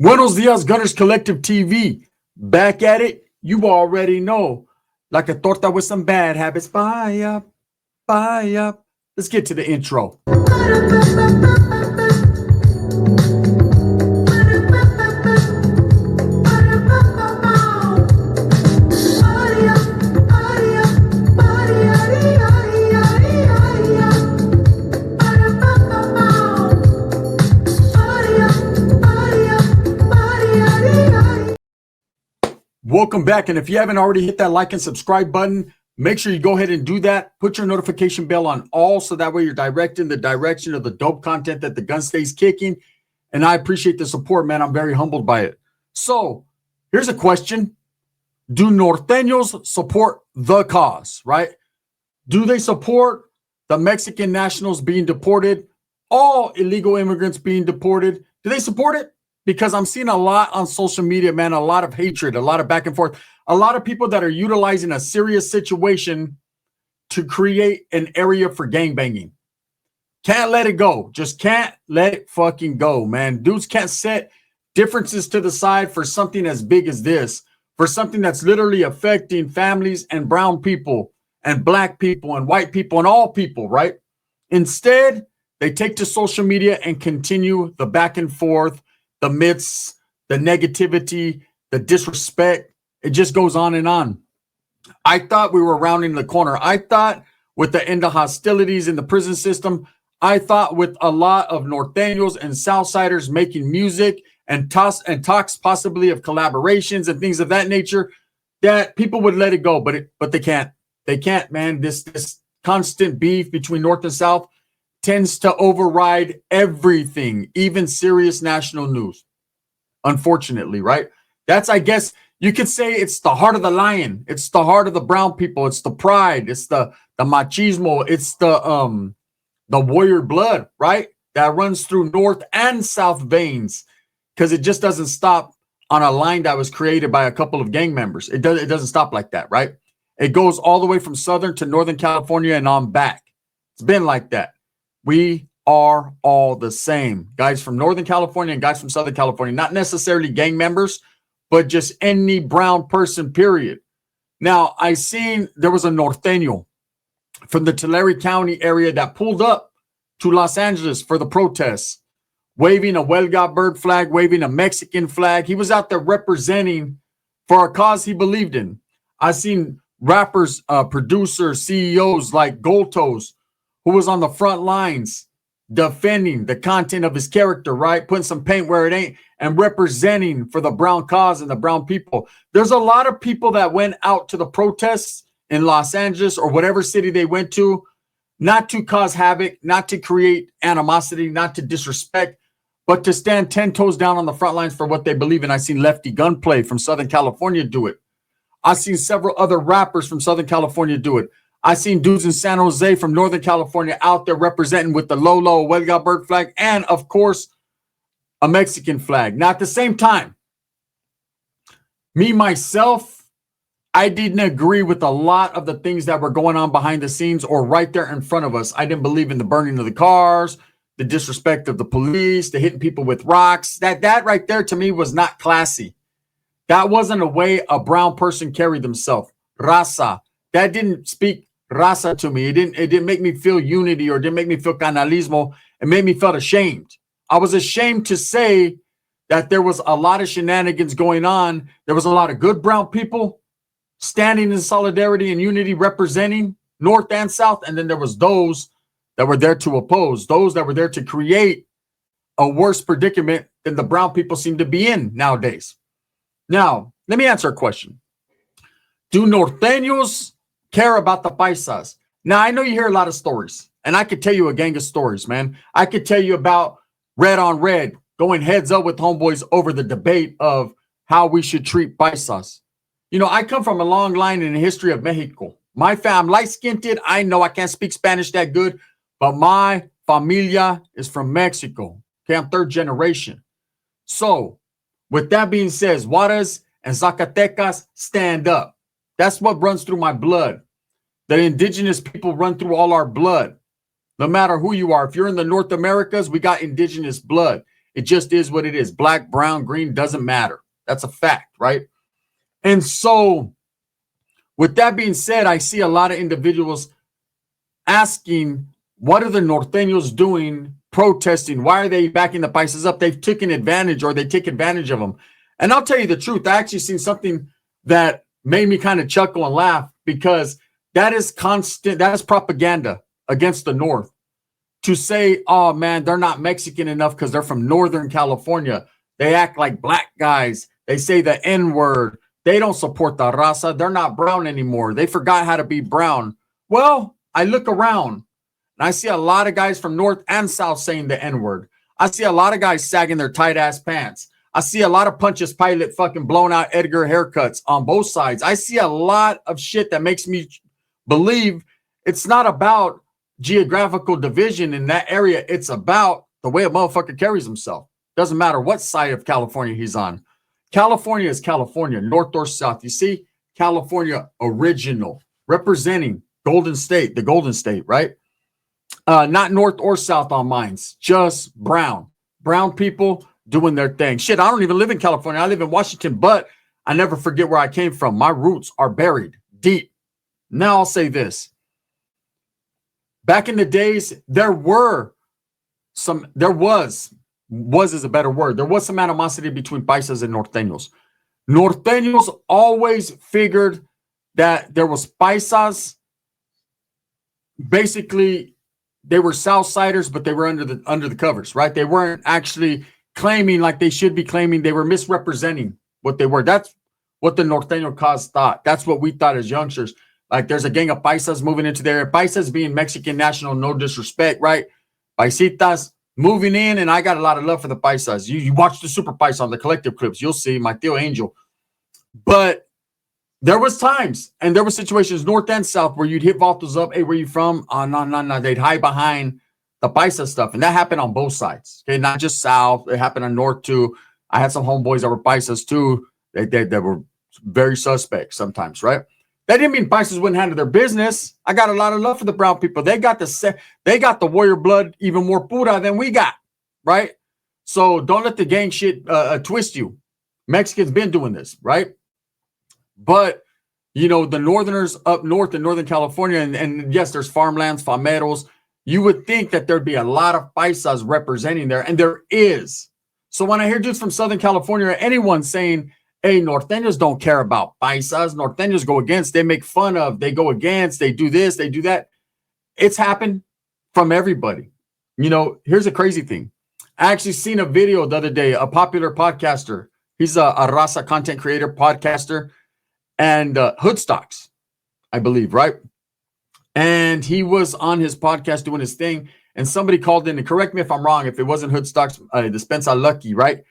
Buenos dias, Gunners Collective TV. Back at it, you already know. Like a torta with some bad habits. Buy up, buy up. Let's get to the intro. Welcome back, and if you haven't already hit that like and subscribe button, make sure you go ahead and do that. Put your notification bell on all so that way you're directing the direction of the dope content that the gun stays kicking. And I appreciate the support, man. I'm very humbled by it. So here's a question. Do Nortenos support the cause, right? Do they support the Mexican nationals being deported, all illegal immigrants being deported? Do they support it? Because I'm seeing a lot on social media, man, a lot of hatred, a lot of back and forth, a lot of people that are utilizing a serious situation to create an area for gangbanging. Can't let it go. Just can't let it fucking go, man. Dudes can't set differences to the side for something as big as this, for something that's literally affecting families and brown people and black people and white people and all people, right? Instead, they take to social media and continue the back and forth, the myths, the negativity, the disrespect. It just goes on and on. I thought we were rounding the corner. I thought with the end of hostilities in the prison system, I thought with a lot of Norteños and Southsiders making music and talks possibly of collaborations and things of that nature, that people would let it go, but they can't. They can't, man. This constant beef between North and South tends to override everything, even serious national news. Unfortunately, right? That's, I guess, you could say it's the heart of the lion. It's the heart of the brown people. It's the pride. It's the machismo. It's the warrior blood, right? That runs through North and South veins, because it just doesn't stop on a line that was created by a couple of gang members. It doesn't stop like that, right? It goes all the way from Southern to Northern California and on back. It's been like that. We are all the same. Guys from Northern California and guys from Southern California, not necessarily gang members, but just any brown person, period. Now, I seen there was a Norteño from the Tulare County area that pulled up to Los Angeles for the protests, waving a Huelga bird flag, waving a Mexican flag. He was out there representing for a cause he believed in. I seen rappers, producers, CEOs like Goltos, who was on the front lines defending the content of his character, right? Putting some paint where it ain't and representing for the brown cause and the brown people. There's a lot of people that went out to the protests in Los Angeles or whatever city they went to, not to cause havoc, not to create animosity, not to disrespect, but to stand 10 toes down on the front lines for what they believe in. I seen Lefty Gunplay from Southern California do it. I've seen several other rappers from Southern California do it. I seen dudes in San Jose from Northern California out there representing with the Lolo Huelga bird flag and, of course, a Mexican flag. Now, at the same time, me, myself, I didn't agree with a lot of the things that were going on behind the scenes or right there in front of us. I didn't believe in the burning of the cars, the disrespect of the police, the hitting people with rocks. That right there to me was not classy. That wasn't a way a brown person carried themselves. Raza. That didn't speak raza to me. It didn't make me feel unity or didn't make me feel canalismo. It made me feel ashamed. I was ashamed to say that there was a lot of shenanigans going on. There was a lot of good brown people standing in solidarity and unity representing North and South. And then there was those that were there to oppose, those that were there to create a worse predicament than the brown people seem to be in nowadays. Now, let me answer a question. Do Norteños care about the Paisas? Now, I know you hear a lot of stories, and I could tell you a gang of stories, man. I could tell you about red on red, going heads up with homeboys over the debate of how we should treat Paisas. You know, I come from a long line in the history of Mexico. My fam, light-skinned, I know I can't speak Spanish that good, but my familia is from Mexico. Okay, I'm third generation. So, with that being said, Juarez and Zacatecas stand up. That's what runs through my blood. The indigenous people run through all our blood. No matter who you are. If you're in the North Americas, we got indigenous blood. It just is what it is. Black, brown, green, doesn't matter. That's a fact, right? And so with that being said, I see a lot of individuals asking, what are the Norteños doing, protesting? Why are they backing the Paisas up? They've taken advantage, or they take advantage of them. And I'll tell you the truth. I actually seen something that made me kind of chuckle and laugh, because that is constant. That is propaganda against the North, to say, oh man, they're not Mexican enough because they're from Northern California. They act like black guys. They say the N-word. They don't support the raza. They're not brown anymore. They forgot how to be brown. Well, I look around and I see a lot of guys from North and South saying the N-word. I see a lot of guys sagging their tight-ass pants. I see a lot of Pontius Pilate fucking blown out Edgar haircuts on both sides. I see a lot of shit that makes me believe it's not about geographical division in that area. It's about the way a motherfucker carries himself. Doesn't matter what side of California he's on. California is California, north or south. You see, California original, representing Golden State, the Golden State, right? Not north or south on mines, just brown. Brown people doing their thing. Shit, I don't even live in California. I live in Washington, but I never forget where I came from. My roots are buried deep. Now I'll say this. Back in the days, there was is a better word. There was some animosity between Paisas and Norteños. Norteños always figured that there was Paisas. Basically, they were Southsiders, but they were under the covers, right? They weren't actually claiming like they should be claiming. They were misrepresenting what they were. That's what the Norteño cause thought. That's what we thought as youngsters. Like, there's a gang of Paisas moving into there. Paisas being Mexican national, no disrespect, right? Paisitas moving in, and I got a lot of love for the Paisas. You watch the Super Paisa on the collective clips, you'll see my Tío Angel. But there was times and there were situations, north and south, where you'd hit vatos up. Hey, where you from? Oh, no. They'd hide behind the Paisa stuff. And that happened on both sides. Okay, not just south. It happened on north too. I had some homeboys that were Paisas too. They were very suspect sometimes, right? That didn't mean Paisas wouldn't handle their business. I got a lot of love for the brown people. They got the warrior blood even more pura than we got, right? So don't let the gang shit twist you. Mexicans been doing this, right? But, you know, the northerners up north in Northern California, and yes, there's farmlands, fameros. You would think that there'd be a lot of Paisas representing there, and there is. So when I hear dudes from Southern California or anyone saying, hey, Norteños don't care about Paisas, Norteños go against, they make fun of, they go against, they do this, they do that. It's happened from everybody. You know, here's a crazy thing. I actually seen a video the other day, a popular podcaster. He's a raza content creator, podcaster, and Hoodstocks, I believe, right? And he was on his podcast doing his thing, and somebody called in, and correct me if I'm wrong, if it wasn't Hoodstocks, Dispensa Lucky, right?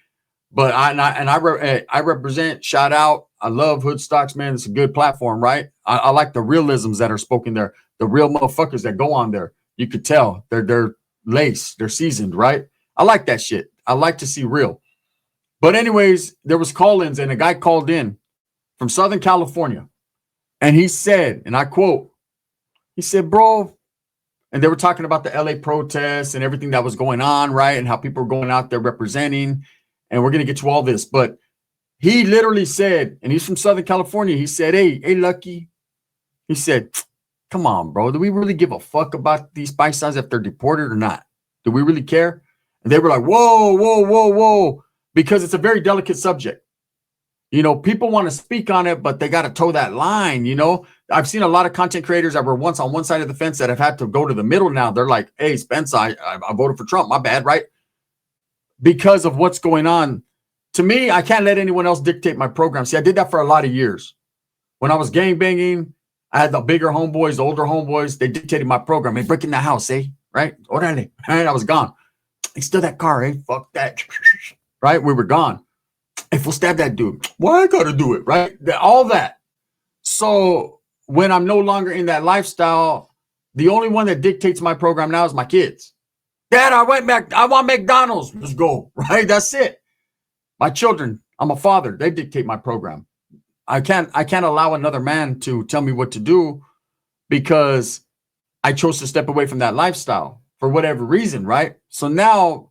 But I represent, shout out. I love Hoodstocks, man. It's a good platform, right? I like the realisms that are spoken there. The real motherfuckers that go on there. You could tell they're laced, they're seasoned, right? I like that shit. I like to see real. But anyways, there was call-ins, and a guy called in from Southern California, and he said, and I quote, he said, bro, and they were talking about the LA protests and everything that was going on, right? And how people were going out there representing. And we're going to get to all this. But he literally said, and he's from Southern California, he said, hey, Lucky. He said, come on, bro. Do we really give a fuck about these Paisas if they're deported or not? Do we really care? And they were like, whoa. Because it's a very delicate subject. You know, people want to speak on it, but they got to toe that line, you know? I've seen a lot of content creators that were once on one side of the fence that have had to go to the middle now. They're like, hey, Spence, I voted for Trump. My bad, right? Because of what's going on. To me, I can't let anyone else dictate my program. See, I did that for a lot of years. When I was gangbanging, I had the bigger homeboys, the older homeboys. They dictated my program. Hey, break in the house, eh? Right? Orale. Right? I was gone. Hey, steal that car, eh? Fuck that. Right? We were gone. Hey, we'll stab that dude. Why I gotta do it, right? All that. So when I'm no longer in that lifestyle, the only one that dictates my program now is my kids. Dad, I want McDonald's. Let's go. Right? That's it. My children, I'm a father. They dictate my program. I can't allow another man to tell me what to do because I chose to step away from that lifestyle for whatever reason, right? So now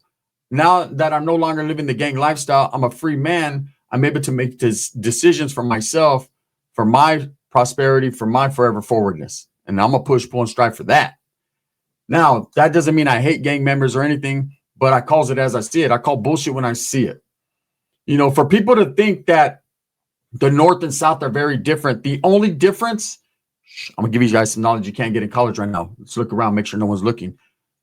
Now that I'm no longer living the gang lifestyle, I'm a free man. I'm able to make decisions for myself, for my prosperity, for my forever forwardness. And I'm going to push, pull, and strive for that. Now, that doesn't mean I hate gang members or anything, but I calls it as I see it. I call bullshit when I see it. You know, for people to think that the North and South are very different, the only difference, I'm going to give you guys some knowledge you can't get in college right now. Let's look around, make sure no one's looking.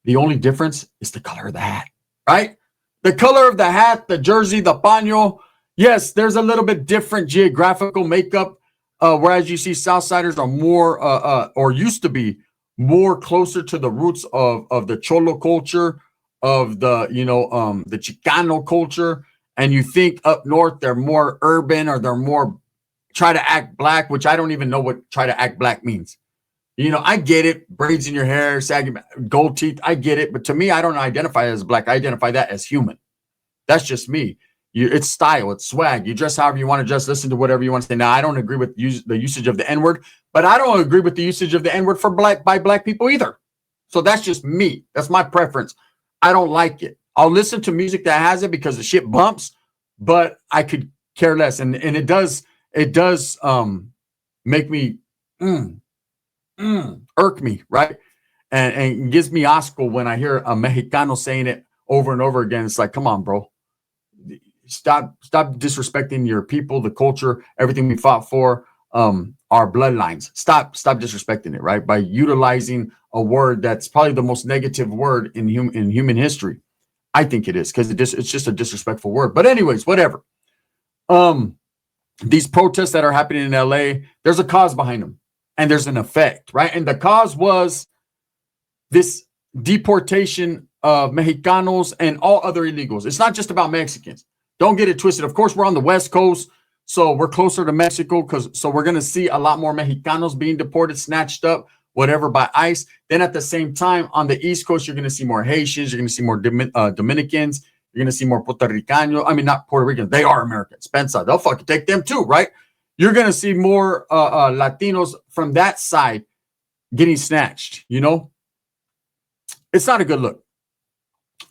The only difference is the color of the hat, right? The color of the hat, the jersey, the paño. Yes, there's a little bit different geographical makeup, whereas you see Southsiders are more, or used to be, more closer to the roots of the Cholo culture, of the, the Chicano culture. And you think up north, they're more urban, or they're more try to act black, which I don't even know what try to act black means. You know, I get it. Braids in your hair, sagging, gold teeth. I get it. But to me, I don't identify as black. I identify that as human. That's just me. It's style. It's swag. You dress however you want to dress. Listen to whatever you want to say. Now, I don't agree with the usage of the N-word, but I don't agree with the usage of the N-word by black people either. So that's just me. That's my preference. I don't like it. I'll listen to music that has it because the shit bumps, but I could care less. And it does make me irk me, right? And gives me asco when I hear a Mexicano saying it over and over again. It's like, come on, bro. Stop disrespecting your people, the culture, everything we fought for, our bloodlines. Stop disrespecting it, right? By utilizing a word that's probably the most negative word in human history. I think it is, because it's just a disrespectful word. But anyways, whatever. These protests that are happening in LA, there's a cause behind them, and there's an effect, right? And the cause was this deportation of Mexicanos and all other illegals. It's not just about Mexicans. Don't get it twisted. Of course, we're on the West Coast, so we're closer to Mexico, so we're going to see a lot more Mexicanos being deported, snatched up, whatever, by ICE. Then at the same time, on the East Coast, you're going to see more Haitians. You're going to see more Dominicans. You're going to see more Puerto Ricanos. I mean, not Puerto Ricans. They are Americans. Pensa, they'll fucking take them too, right? You're going to see more Latinos from that side getting snatched, you know? It's not a good look.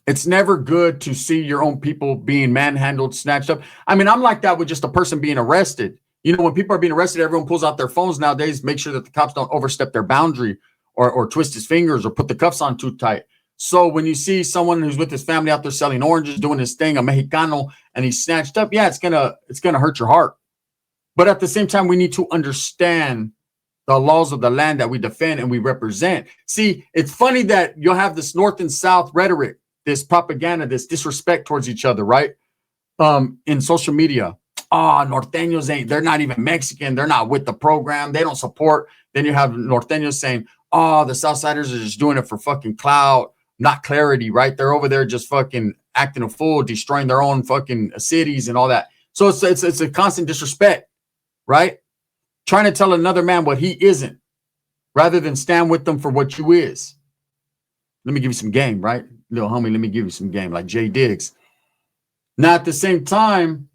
It's never good to see your own people being manhandled, snatched up. I mean, I'm like that with just a person being arrested. You know, when people are being arrested, everyone pulls out their phones nowadays, make sure that the cops don't overstep their boundary or twist his fingers or put the cuffs on too tight. So when you see someone who's with his family out there selling oranges, doing his thing, a Mexicano, and he's snatched up, yeah, it's gonna hurt your heart. But at the same time, we need to understand the laws of the land that we defend and we represent. See, it's funny that you'll have this North and South rhetoric, this propaganda, this disrespect towards each other, right? In social media. Oh, Norteños they're not even Mexican. They're not with the program. They don't support. Then you have Norteños saying, oh, the Southsiders are just doing it for fucking clout, not clarity, right? They're over there just fucking acting a fool, destroying their own fucking cities and all that. So it's a constant disrespect, right? Trying to tell another man what he isn't, rather than stand with them for what you is. Let me give you some game, right? Little homie, let me give you some game, like Jay Diggs. Now, at the same time,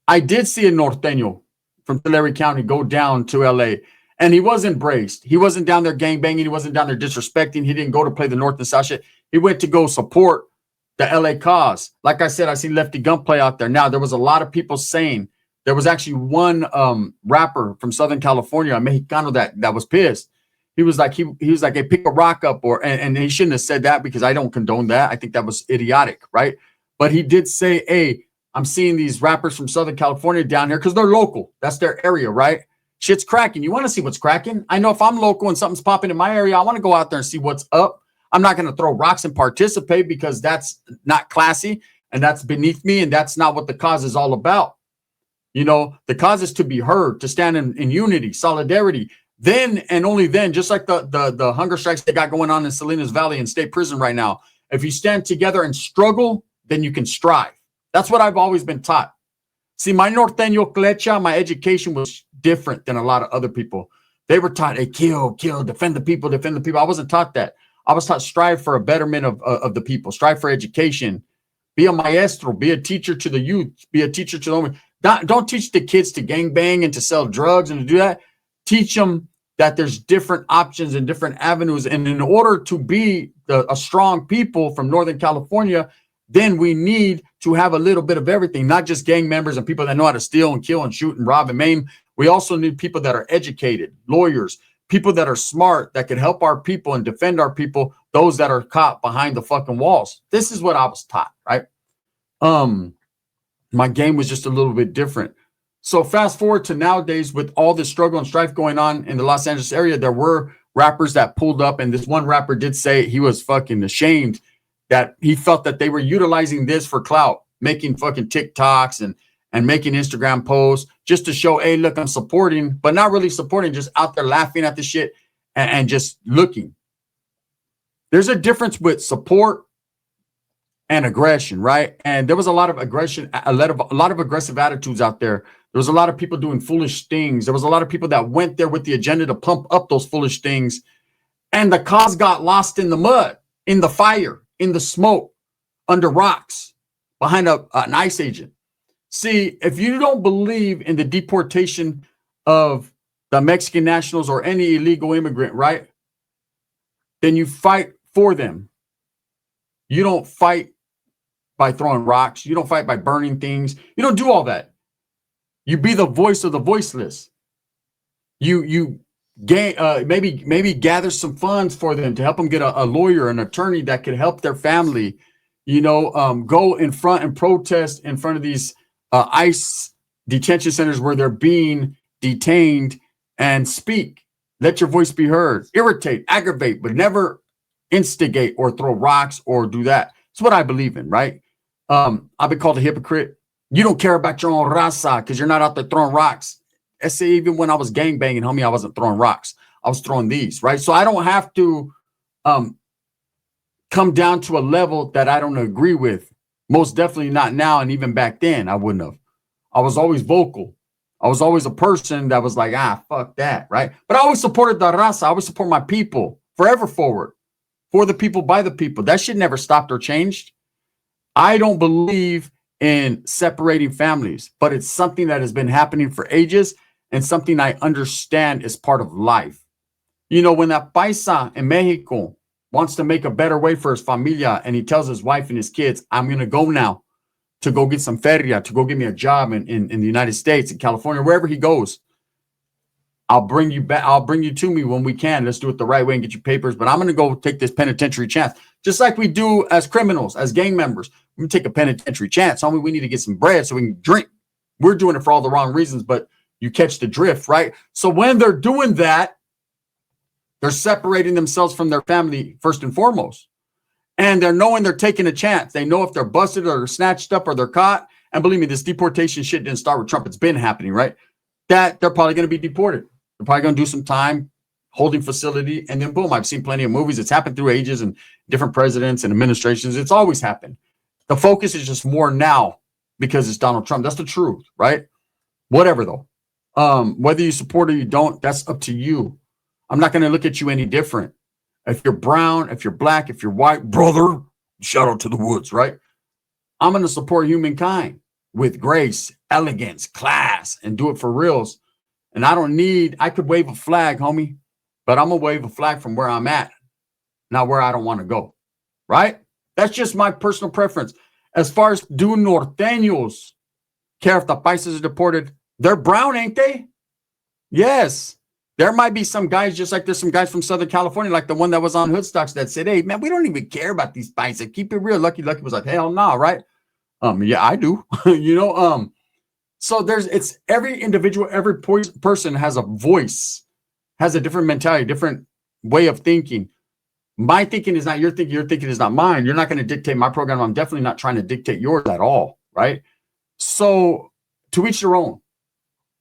I did see a Norteño from Tulare County go down to LA, and he was embraced. He wasn't down there gangbanging. He wasn't down there disrespecting. He didn't go to play the North and South shit. He went to go support the LA cause. Like I said, I seen Lefty Gun play out there. Now, there was a lot of people saying, there was actually one rapper from Southern California, a Mexicano, that was pissed. He was like, hey, pick a rock up, and he shouldn't have said that, because I don't condone that. I think that was idiotic, right? But he did say, hey, I'm seeing these rappers from Southern California down here because they're local. That's their area, right? Shit's cracking. You want to see what's cracking? I know if I'm local and something's popping in my area, I want to go out there and see what's up. I'm not going to throw rocks and participate, because that's not classy and that's beneath me, and that's not what the cause is all about. You know, the cause is to be heard, to stand in unity, solidarity. Then and only then, just like the hunger strikes they got going on in Salinas Valley and state prison right now, if you stand together and struggle, then you can strive. That's what I've always been taught. See, my Norteño Clecha, my education was different than a lot of other people. They were taught, hey, kill, defend the people, defend the people. I wasn't taught that. I was taught strive for a betterment of the people, strive for education, be a maestro, be a teacher to the youth, be a teacher to the women. Don't teach the kids to gangbang and to sell drugs and to do that. Teach them that there's different options and different avenues. And in order to be a strong people from Northern California, then we need to have a little bit of everything, not just gang members and people that know how to steal and kill and shoot and rob and maim. We also need people that are educated, lawyers, people that are smart, that can help our people and defend our people, those that are caught behind the fucking walls. This is what I was taught, right? My game was just a little bit different. So fast forward to nowadays, with all this struggle and strife going on in the Los Angeles area, there were rappers that pulled up, and this one rapper did say he was fucking ashamed that he felt that they were utilizing this for clout, making fucking TikToks and making Instagram posts just to show, hey, look, I'm supporting, but not really supporting, just out there laughing at the shit and just looking. There's a difference with support and aggression, right? And there was a lot of aggression, a lot of aggressive attitudes out there. There was a lot of people doing foolish things. There was a lot of people that went there with the agenda to pump up those foolish things. And the cause got lost in the mud, in the fire, in the smoke, under rocks, behind an ICE agent. See, if you don't believe in the deportation of the Mexican nationals or any illegal immigrant, right, then you fight for them. You don't fight by throwing rocks. You don't fight by burning things. You don't do all that. You be the voice of the voiceless. You gain, maybe gather some funds for them to help them get a lawyer, an attorney that could help their family. Go in front and protest in front of these ICE detention centers where they're being detained, and speak. Let your voice be heard. Irritate, aggravate, but never instigate or throw rocks or do that. It's what I believe in, right? I've been called a hypocrite. You don't care about your own raza because you're not out there throwing rocks. I say, even when I was gangbanging, homie, I wasn't throwing rocks. I was throwing these, right? So I don't have to come down to a level that I don't agree with. Most definitely not now, and even back then, I wouldn't have. I was always vocal. I was always a person that was like, fuck that, right? But I always supported the raza. I always support my people, forever forward, for the people, by the people. That shit never stopped or changed. I don't believe in separating families, but it's something that has been happening for ages and something I understand is part of life. When that Paisa in Mexico wants to make a better way for his familia and he tells his wife and his kids, I'm going to go now to go get some feria, to go get me a job in the United States, in California, wherever he goes. I'll bring you back. I'll bring you to me when we can. Let's do it the right way and get you papers. But I'm going to go take this penitentiary chance, just like we do as criminals, as gang members. We take a penitentiary chance. Homie, we need to get some bread so we can drink. We're doing it for all the wrong reasons, but you catch the drift, right? So when they're doing that, they're separating themselves from their family first and foremost. And they're knowing they're taking a chance. They know if they're busted or they're snatched up or they're caught. And believe me, this deportation shit didn't start with Trump. It's been happening, right? That they're probably going to be deported. They're probably going to do some time, holding facility, and then boom. I've seen plenty of movies. It's happened through ages and different presidents and administrations. It's always happened. The focus is just more now because it's Donald Trump. That's the truth, right? Whatever, though. Whether you support or you don't, that's up to you. I'm not going to look at you any different. If you're brown, if you're black, if you're white, brother, shout out to the woods, right? I'm going to support humankind with grace, elegance, class, and do it for reals. And I could wave a flag, homie, but I'm going to wave a flag from where I'm at, not where I don't want to go, right? That's just my personal preference. As far as do Nortenos care if the Paisas are deported, they're brown, ain't they? Yes. There might be some guys, just like there's some guys from Southern California, like the one that was on Hoodstocks that said, hey, man, we don't even care about these Paisas. Keep it real. Lucky was like, hell no, right? Yeah, I do. So it's every individual, every person has a voice, has a different mentality, different way of thinking. My thinking is not your thinking is not mine. You're not going to dictate my program. I'm definitely not trying to dictate yours at all, right? So to each their own.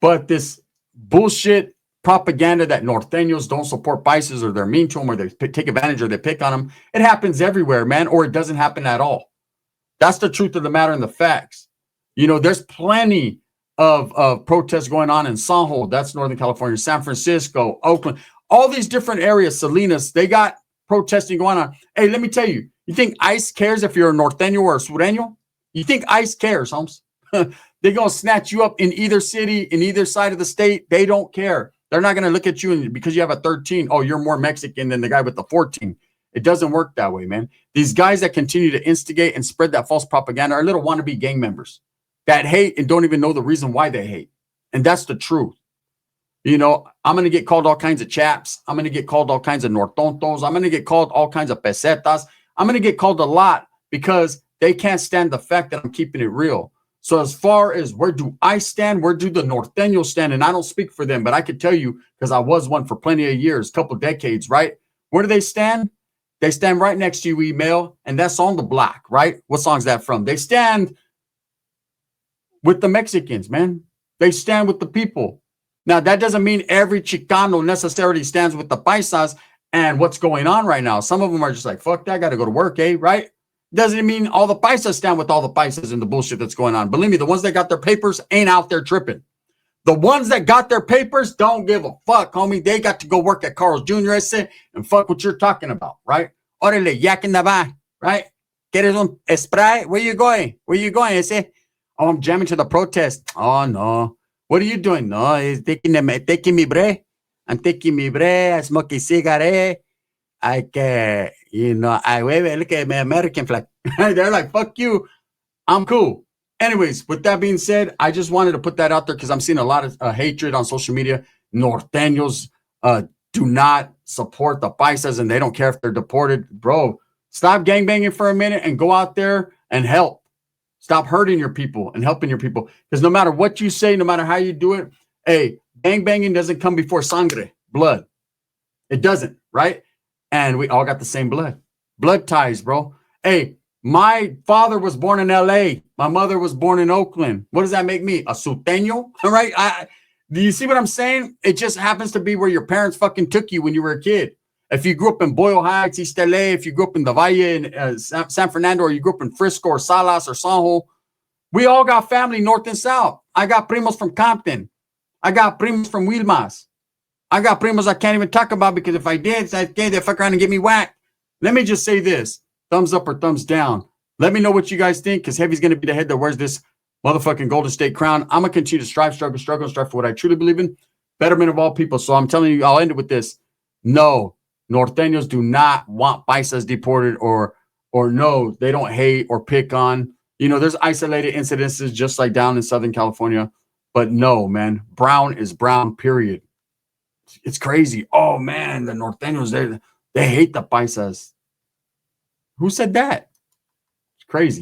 But this bullshit propaganda that Nortenos don't support Paisas or they're mean to them or they take advantage or they pick on them, it happens everywhere, man, or it doesn't happen at all. That's the truth of the matter and the facts. There's plenty of protests going on in San Jose, that's Northern California, San Francisco, Oakland, all these different areas, Salinas, they got protesting going on. Hey, let me tell you, you think ICE cares if you're a Norteño or a Sureño? You think ICE cares, Holmes? They're going to snatch you up in either city, in either side of the state. They don't care. They're not going to look at you and because you have a 13, oh, you're more Mexican than the guy with the 14. It doesn't work that way, man. These guys that continue to instigate and spread that false propaganda are little wannabe gang members that hate and don't even know the reason why they hate. And that's the truth. You know, I'm going to get called all kinds of chaps. I'm going to get called all kinds of nortontos. I'm going to get called all kinds of pesetas. I'm going to get called a lot because they can't stand the fact that I'm keeping it real. So as far as where do I stand, where do the Nortenos stand? And I don't speak for them, but I can tell you because I was one for plenty of years, couple decades, right? Where do they stand? They stand right next to you, email, and that's on the block, right? What song's that from? They stand with the Mexicans, man. They stand with the people. Now, that doesn't mean every Chicano necessarily stands with the Paisas and what's going on right now. Some of them are just like, fuck that, I got to go to work, right? Doesn't mean all the Paisas stand with all the Paisas and the bullshit that's going on. Believe me, the ones that got their papers ain't out there tripping. The ones that got their papers don't give a fuck, homie. They got to go work at Carl's Jr. and fuck what you're talking about, right? Orale, yak in the back, right? ¿Quieres un spray? Where you going? Where you going, ese? Oh, I'm jamming to the protest. Oh, no. What are you doing? No, it's taking me break. I'm taking me break. I smoke a cigarette. I can, I wave. Look at my American flag. They're like, fuck you. I'm cool. Anyways, with that being said, I just wanted to put that out there because I'm seeing a lot of hatred on social media. Norteños do not support the Paisas and they don't care if they're deported. Bro, stop gangbanging for a minute and go out there and help. Stop hurting your people and helping your people. Because no matter what you say, no matter how you do it, hey, gangbanging doesn't come before sangre, blood. It doesn't, right? And we all got the same blood. Blood ties, bro. Hey, my father was born in L.A. My mother was born in Oakland. What does that make me? A suteño? All right? Do you see what I'm saying? It just happens to be where your parents fucking took you when you were a kid. If you grew up in Boyle Heights, East LA, if you grew up in the Valle in San Fernando, or you grew up in Frisco or Salas or Sanjo, we all got family north and south. I got primos from Compton. I got primos from Wilmas. I got primos I can't even talk about because if I did, they'd fuck around and get me whacked. Let me just say this. Thumbs up or thumbs down. Let me know what you guys think because Heavy's going to be the head that wears this motherfucking Golden State crown. I'm going to continue to strive for what I truly believe in. Betterment of all people. So I'm telling you, I'll end it with this. No. Norteños do not want Paisas deported or no, they don't hate or pick on. There's isolated incidences just like down in Southern California. But no, man, brown is brown, period. It's crazy. Oh, man, the Norteños, they hate the Paisas. Who said that? It's crazy.